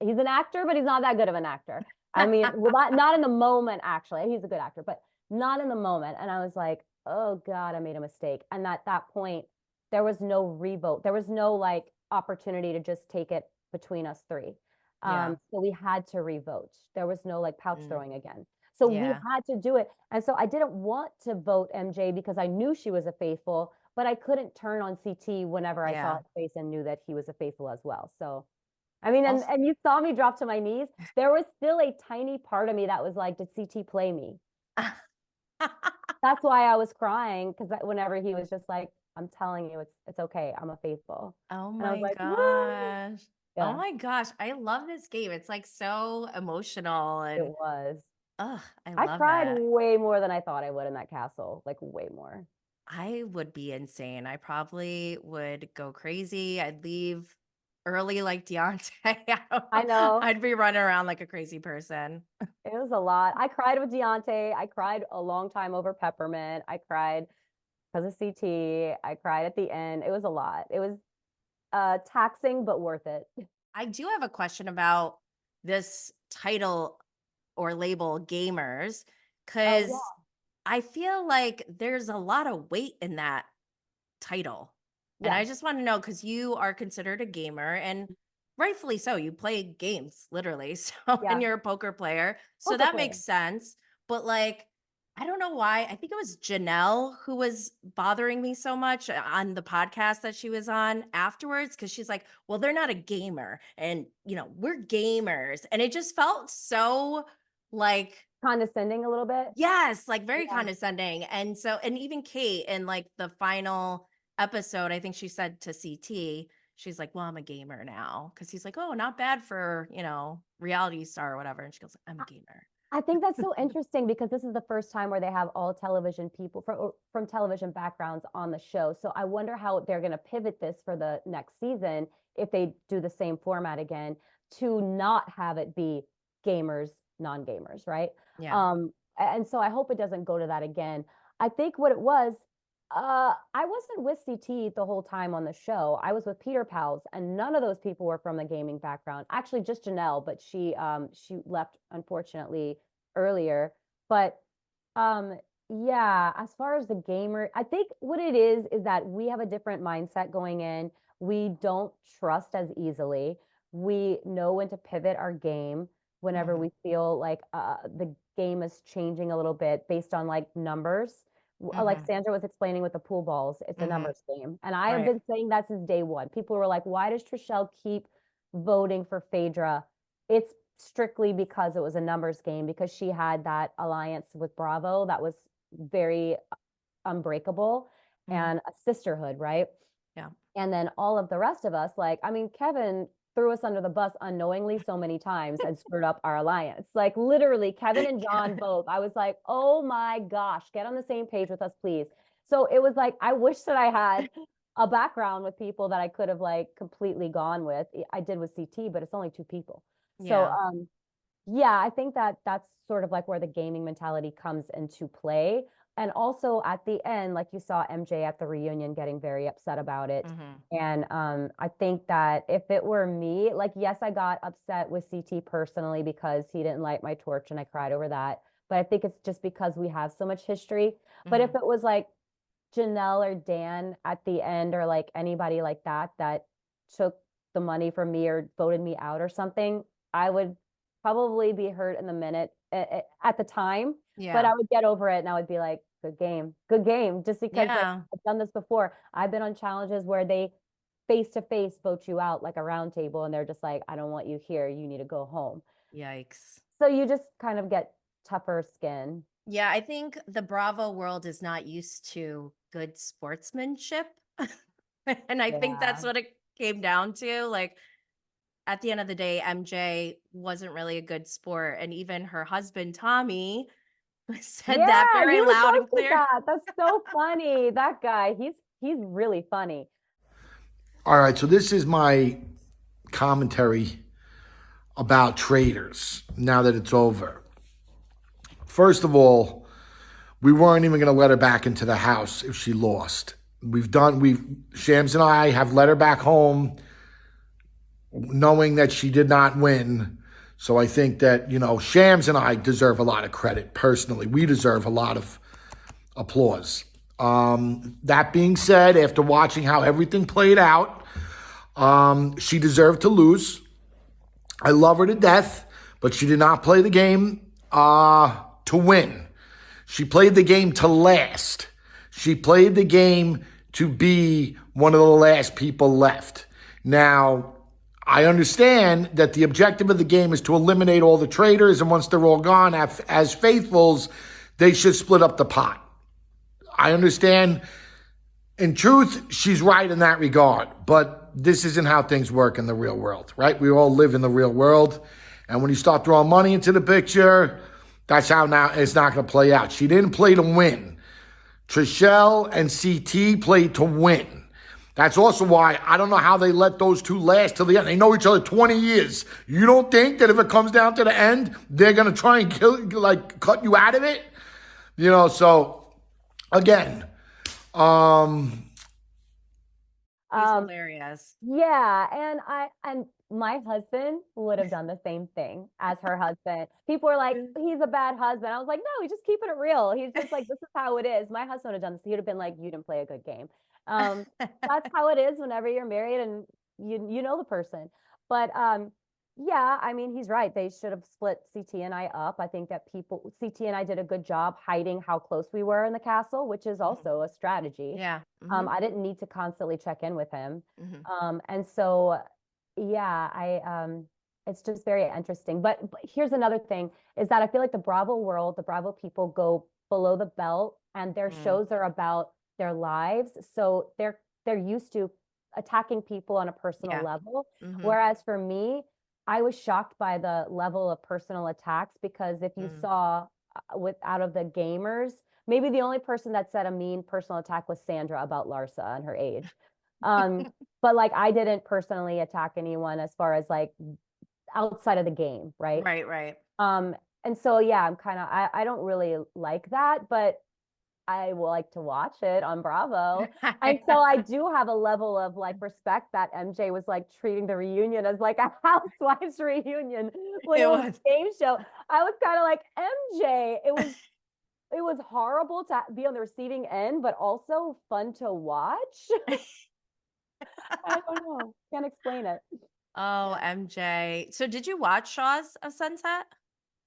an actor, but he's not that good of an actor. I mean, well, not in the moment, actually. He's a good actor, but not in the moment. And I was like, oh God, I made a mistake. And at that point, there was no revote. There was no like opportunity to just take it between us three. Yeah. So we had to revote. There was no like pouch Mm. throwing again. So we Yeah. had to do it. And so I didn't want to vote MJ because I knew she was a faithful, but I couldn't turn on CT whenever I saw Yeah. his face and knew that he was a faithful as well. So I mean, Also, and you saw me drop to my knees. There was still a tiny part of me that was like, did CT play me? That's why I was crying, because whenever he was just like, I'm telling you, it's okay. I'm a faithful. oh And I was my like, woo. gosh. Oh Yeah, my gosh. I love this game. It's like so emotional it and was. I I love cried it. way more than I thought I would in that castle, like way more. I would be insane. I probably would go crazy. I'd leave early like Deontay. I don't I know. know. I'd be running around like a crazy person. It was a lot. I cried with Deontay. I cried a long time over Peppermint. I cried because of CT. I cried at the end. It was a lot. It was taxing, but worth it. I do have a question about this title or label gamers, Oh, because I feel like there's a lot of weight in that title. And yeah. I just want to know, because you are considered a gamer and rightfully so. You play games literally. So, and Yeah. you're a poker player. So Poker that player. makes sense. But like, I don't know why. I think it was Janelle who was bothering me so much on the podcast that she was on afterwards. Cause she's like, well, they're not a gamer. And, we're gamers. And it just felt so like, Condescending a little bit. yes, like very Yeah. condescending. And so, and even Kate in like the final episode, I think she said to CT, she's like, well, I'm a gamer now. Cause he's like, oh, not bad for, reality star or whatever. And she goes, I'm a gamer. I think that's so interesting, because this is the first time where they have all television people from television backgrounds on the show. So I wonder how they're going to pivot this for the next season, if they do the same format again, to not have it be gamers, non-gamers, right? Yeah. And so I hope it doesn't go to that again. I think what it was, I wasn't with CT the whole time on the show. I was with Peter Pals, and none of those people were from the gaming background. Actually, just Janelle, but she left unfortunately earlier. But yeah, as far as the gamer, I think what it is that we have a different mindset going in. We don't trust as easily. We know when to pivot our game whenever Mhm. we feel like the game is changing a little bit based on like numbers. Like Mhm. Sandra was explaining with the pool balls, it's a Mhm. numbers game. And I have Right. been saying that since day one. People were like, why does Trishelle keep voting for Phaedra it's strictly because it was a numbers game, because she had that alliance with Bravo that was very unbreakable Mhm. and a sisterhood, right? Yeah. And then all of the rest of us, like, I mean, Kevin threw us under the bus unknowingly so many times and screwed up our alliance. Like literally, Kevin and John both. I was like, oh my gosh, get on the same page with us, please. So it was like, I wish that I had a background with people that I could have like completely gone with. I did with CT, but it's only 2 people. So Yeah. yeah, I think that that's sort of like where the gaming mentality comes into play. And also at the end, like you saw MJ at the reunion getting very upset about it. Mhm. And I think that if it were me, like, yes, I got upset with CT personally because he didn't light my torch and I cried over that. But I think it's just because we have so much history. But if Mhm. it was like Janelle or Dan at the end, or like anybody like that that took the money from me or voted me out or something, I would probably be hurt in the minute at the time, but I Yeah. would get over it and I would be like, good game. Just because like Yeah. I've done this before. I've been on challenges where they face to face vote you out like a round table and they're just like, I don't want you here. You need to go home. Yikes. So you just kind of get tougher skin. Yeah, I think the Bravo world is not used to good sportsmanship. And I think Yeah. that's what it came down to. Like at the end of the day, MJ wasn't really a good sport. And even her husband, Tommy, said that Yeah, he very was loud and posted clear. that. That's so funny. That guy, he's really funny. All right, so this is my commentary about Traitors now that it's over. First of all, we weren't even going to let her back into the house if she lost. Shams and I have let her back home knowing that she did not win. So I think that, Shams and I deserve a lot of credit personally. We deserve a lot of applause. That being said, after watching how everything played out, she deserved to lose. I love her to death, but she did not play the game to win. She played the game to last. She played the game to be one of the last people left. Now, I understand that the objective of the game is to eliminate all the traitors, and once they're all gone, as faithfuls, they should split up the pot. I understand. In truth, she's right in that regard, but this isn't how things work in the real world, right? We all live in the real world, and when you start throwing money into the picture, that's how now it's not going to play out. She didn't play to win. Trishelle and CT played to win. That's also why I don't know how they let those two last till the end. They know each other 20 years. You don't think that if it comes down to the end, they're going to try and cut you out of it? So again, He's Um, hilarious. yeah, and my husband would have done the same thing as her husband. People were like, he's a bad husband. I was like, no, he's just keeping it real. He's just like, this is how it is. My husband would have done this. He'd have been like, you didn't play a good game. That's how it is whenever you're married and you know the person. But yeah, I mean, he's right. They should have split CT and I up. I think that CT and I did a good job hiding how close we were in the castle, which is also a strategy. Yeah. Mhm. I didn't need to constantly check in with him. Mhm. And so, yeah, it's just very interesting. But here's another thing is that I feel like the Bravo world, the Bravo people go below the belt and their Mm. shows are about their lives. So they're used to attacking people on a personal Yeah. level. Mhm. Whereas for me, I was shocked by the level of personal attacks because if you saw out of the gamers, maybe the only person that said a mean personal attack was Sandra about Larsa and her age. But like I didn't personally attack anyone as far as like outside of the game, right? Right, right. And so yeah, I don't really like that, but I will like to watch it on Bravo. And so I do have a level of like respect that MJ was like treating the reunion as like a housewives reunion when it was a game show. I was kind of like, MJ, it was horrible to be on the receiving end, but also fun to watch. I don't know. Can't explain it. Oh, MJ. So did you watch Shaws of Sunset?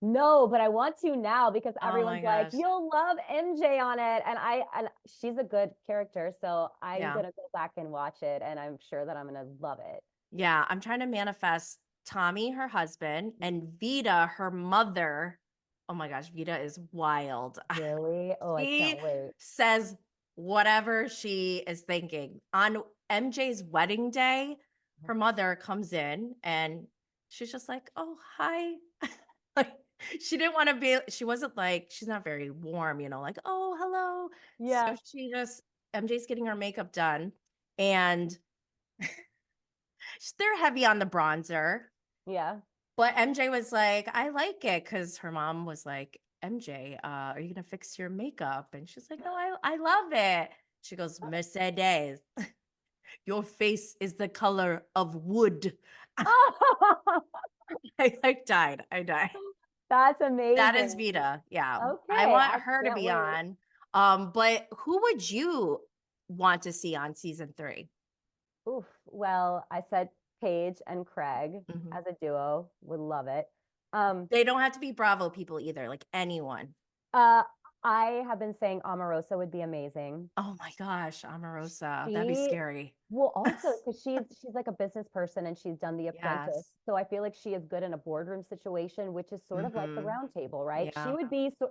No, but I want to now because Oh my everyone's like, gosh. you'll love MJ on it. And she's a good character. So I'm Yeah. gonna go back and watch it and I'm sure that I'm gonna love it. Yeah, I'm trying to manifest Tommy, her husband, and Vita, her mother. Oh my gosh, Vita is wild. Really? Oh, I She can't wait. says whatever she is thinking. On MJ's wedding day, her mother comes in and she's just like, "Oh, hi." Like she didn't want to be, she wasn't like, she's not very warm, like, "Oh, hello." Yeah. So she just, MJ's getting her makeup done and they're heavy on the bronzer. Yeah. But MJ was like, "I like it," because her mom was like, "MJ, are you gonna fix your makeup?" And she's like, "No, I love it." She goes, "Mercedes, your face is the color of wood." I like died. I died. That's That is amazing. Vita. Yeah. I Okay, want I her to can't be wait. on. But who would you want to see on season 3? Oof. Well, I said Paige and Craig Mhm. as a duo. Would love it. Um, They don't have to be Bravo people either, like anyone. uh, I have been saying Omarosa would be amazing. Oh my gosh, Omarosa. That'd be She scary. Well, also because she's like a business person and she's done The Apprentice, Yes. so I feel like she is good in a boardroom situation, which is sort of like the Mhm. round table, right? Yeah.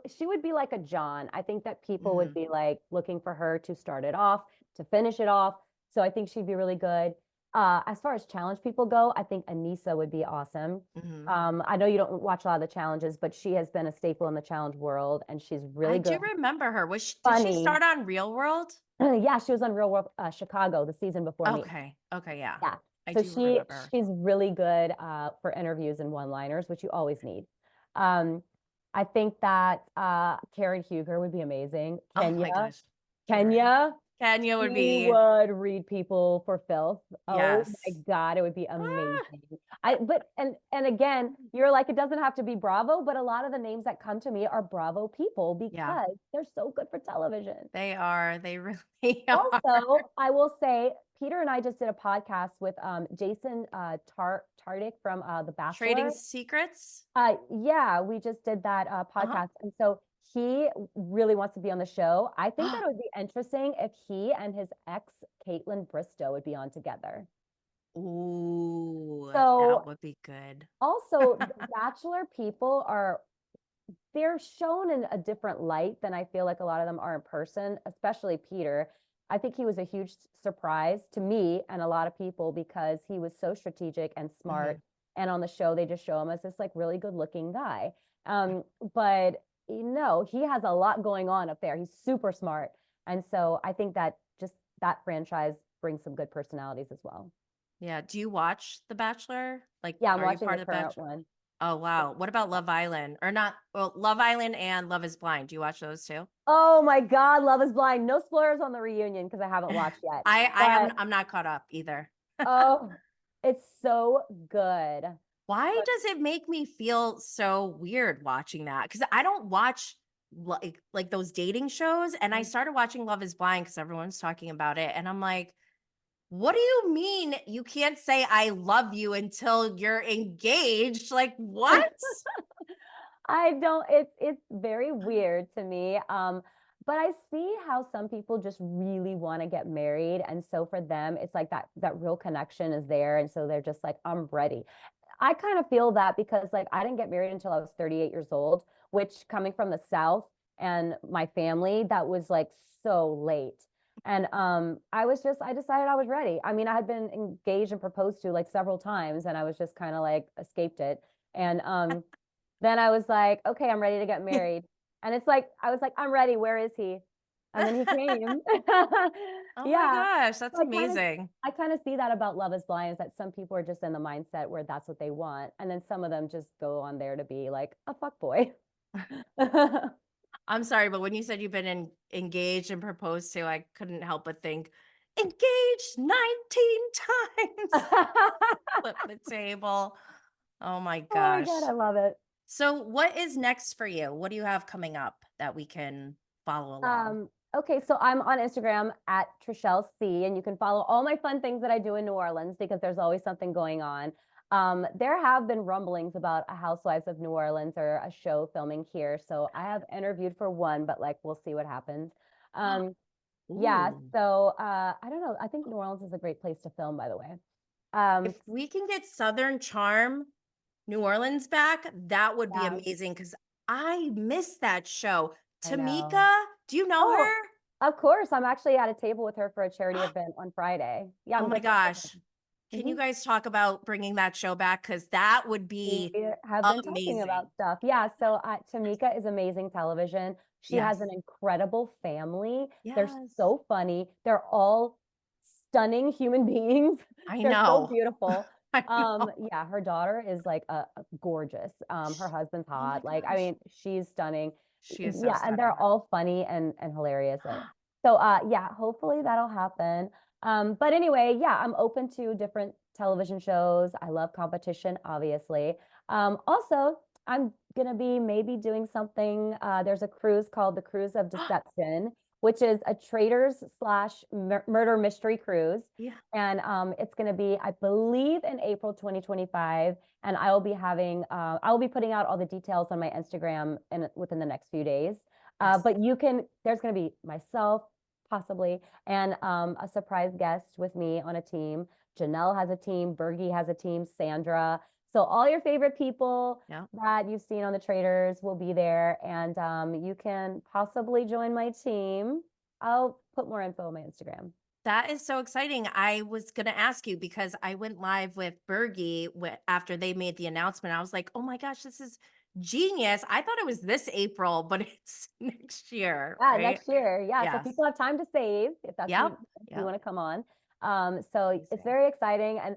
She would be like a John. I think that people would Mhm. be like looking for her to start it off, to finish it off. So I think she'd be really good. As far as challenge people go, I think Anissa would be awesome. Mhm. I know you don't watch a lot of the challenges, but she has been a staple in the challenge world, and she's I really good, do remember her. Did she funny. start on Real World? Yeah, she was on Real World Chicago the season before me. Okay. Okay, yeah. Yeah. I So do remember her. she's really good for interviews and one-liners, which you always need. Um, I think that Karen Huger would be amazing. Oh my gosh. Karen. Kenya, Kenya would she be, would read people for filth. Oh my yes. God, it would be Ah, amazing. And again, you're like, it doesn't have to be Bravo, but a lot of the names that come to me are Bravo people yeah, because they're so good for television. they are. They really are. Also, I will say, Peter and I just did a podcast with Jason Tardik from The Trading Bachelor. Secrets. Yeah, we just did that Uh-huh. podcast. And so he really wants to be on the show. I think that Oh, it would be interesting if he and his ex, Caitlin Bristow, would be on together. ooh, that So would be good. also, the Bachelor people they're shown in a different light than I feel like a lot of them are in person, especially Peter. I think he was a huge surprise to me and a lot of people because he was so strategic and smart. Mhm. And on the show, they just show him as this like really good looking guy. But he has a lot going on up there. He's super smart. And so I think that just that franchise brings some good personalities as well. Yeah. Do you watch The Bachelor? Like, Yeah, I'm are you watching the part of The current Bachelor? one. Oh, wow. What about Love Island? Or not? Well, Love Island and Love is Blind. Do you watch those too? Oh my God, Love is Blind. No spoilers on the reunion because I haven't watched yet. But I'm not caught up either. oh, it's so good. Why But does it make me feel so weird watching that? Because I don't watch like those dating shows, and I started watching Love is Blind because everyone's talking about it, and I'm like, what do you mean you can't say I love you until you're engaged? Like what? I don't, it's very weird to me. But I see how some people just really want to get married. And so for them, it's like that real connection is there. And so they're just like, I'm ready. I kind of feel that because like I didn't get married until I was 38 years old, which coming from the South and my family, that was like so late. And I decided I was ready. I mean, I had been engaged and proposed to like several times and I was just kind of like escaped it. And then I was like, okay, I'm ready to get married. And it's like I was like, I'm ready. Where is he? And then he came. Oh my Yeah. gosh, that's So amazing. I kind of see that about Love is Blind is that some people are just in the mindset where that's what they want. And then some of them just go on there to be like a fuck boy. I'm sorry, but when you said you've been engaged and proposed to, I couldn't help but think engaged 19 times. Flip the table. Oh my Oh my God, gosh. I love it. So what is next for you? What do you have coming up that we can follow along? Okay, so I'm on Instagram at Trishelle C, and you can follow all my fun things that I do in New Orleans because there's always something going on. There have been rumblings about a Housewives of New Orleans or a show filming here. So I have interviewed for one, but like we'll see what happens. Yeah, Ooh. so I don't know. I think New Orleans is a great place to film, by the way. If we can get Southern Charm New Orleans back, that would be Yeah. amazing because I miss that show. I know. Tamika, do you know Oh, her? of course. I'm actually at a table with her for a charity event on Friday. Yeah, Oh I'm my good friends with gosh. her. Can you Mhm. guys talk about bringing that show back? Because that would We be have been talking amazing. about stuff. Yeah, so Tamika is amazing television. She has Yes. an incredible family. They're Yes. so funny. They're all stunning human beings. I They're so know. beautiful. I know. Yeah, her daughter is like a gorgeous. Her husband's Oh my hot. Like, I gosh. mean, she's stunning. She is so Yeah, and they're stunning. all funny and hilarious. So yeah, hopefully that'll happen. But anyway, yeah, I'm open to different television shows. I love competition, obviously. Also, I'm gonna be maybe doing something. There's a cruise called the Cruise of Deception, which is a traitors slash murder mystery cruise. Yeah. And it's going to be, I believe, in April 2025. And I will be having, I will be putting out all the details on my Instagram within the next few days. Yes. But there's going to be myself, possibly, and a surprise guest with me on a team. Janelle has a team, Bergie has a team, Sandra. So all your favorite people Yeah. that you've seen on the Traitors will be there, and you can possibly join my team. I'll put more info on my Instagram. That is so exciting. I was going to ask you because I went live with Bergie after they made the announcement. I was like, oh my gosh, this is genius. I thought it was this April, but it's next year, Yeah, right? next year. Yeah, so Yes. people have time to save if that's Yep. if you want to come on. So it's Amazing. very exciting, and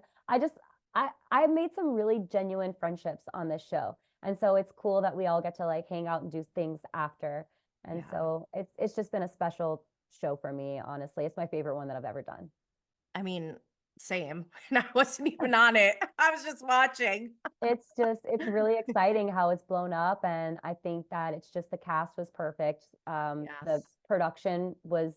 I made some really genuine friendships on this show, and so it's cool that we all get to like hang out and do things after. And Yeah. so it's just been a special show for me. Honestly, it's my favorite one that I've ever done. I mean, same. And I wasn't even on it. I was just watching. It's really exciting how it's blown up, and I think that it's just the cast was perfect. The Yes. production was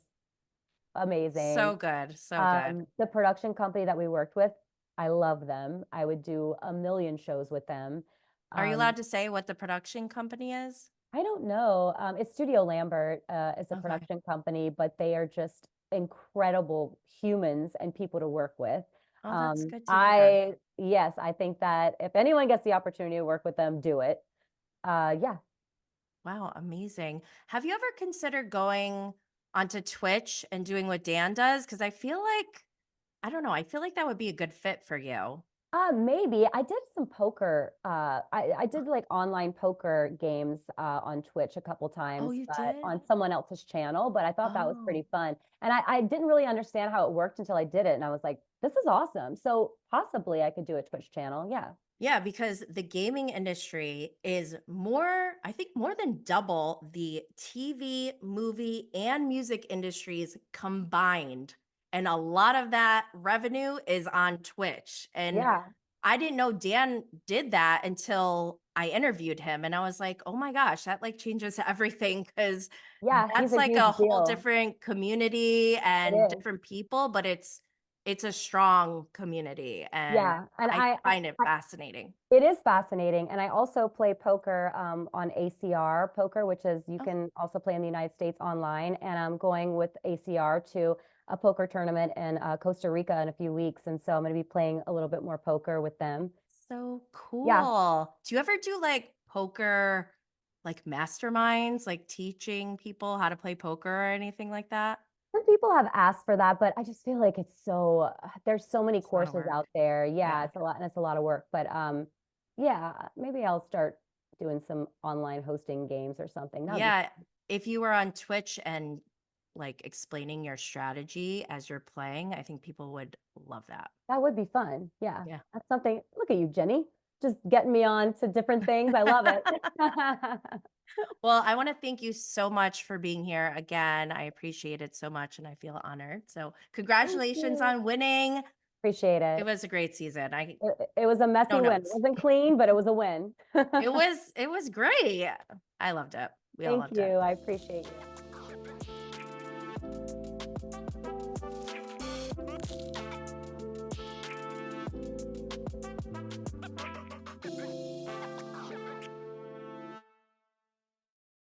amazing. So good. So good. The production company that we worked with, I love them. I would do a million shows with them. Are you allowed to say what the production company is? I don't know. It's Studio Lambert, is a Okay. production company, but they are just incredible humans and people to work with. Oh, that's good to hear. Yes, I think that if anyone gets the opportunity to work with them, do it. Yeah. Wow, amazing. Have you ever considered going onto Twitch and doing what Dan does? Because I feel like, I don't know, I feel like that would be a good fit for you. Maybe I did some poker. I did like online poker games on Twitch a couple times, Oh, you but did? on someone else's channel. But I thought that was pretty Oh, fun, and I didn't really understand how it worked until I did it, and I was like, this is awesome. So possibly I could do a Twitch channel. Yeah. yeah, because the gaming industry is more, I think, more than double the TV, movie, and music industries combined. And a lot of that revenue is on Twitch. And Yeah. I didn't know Dan did that until I interviewed him. And I was like, oh my gosh, that like changes everything because Yeah. He's that's a like huge a whole deal. different community It and is. different people, but it's a strong community. And Yeah. And I find it fascinating. it is fascinating. And I also play poker on ACR poker, which is you Oh, can also play in the United States online. And I'm going with ACR to a poker tournament in Costa Rica in a few weeks. And so I'm going to be playing a little bit more poker with them. so Yeah. cool. Do you ever do like poker, like masterminds, like teaching people how to play poker or anything like that? Some people have asked for that, but I just feel like it's so, there's so many It's a lot of courses work. out there. Yeah, Yeah. it's a lot and it's a lot of work. But yeah, maybe I'll start doing some online hosting games or something. That would be Yeah. If you were on Twitch and like explaining your strategy as you're playing, I think people would love that. That would be fun. Yeah. Yeah. That's something. Look at you, Jenny. Just getting me on to different things. I love it. Well, I want to thank you so much for being here again. I appreciate it so much and I feel honored. So, Thank congratulations you. on winning. Appreciate It it. was a great season. It was a messy No win. It notes. wasn't clean, but it was a win. It was great. I loved it. We all Thank loved you. it. I appreciate you.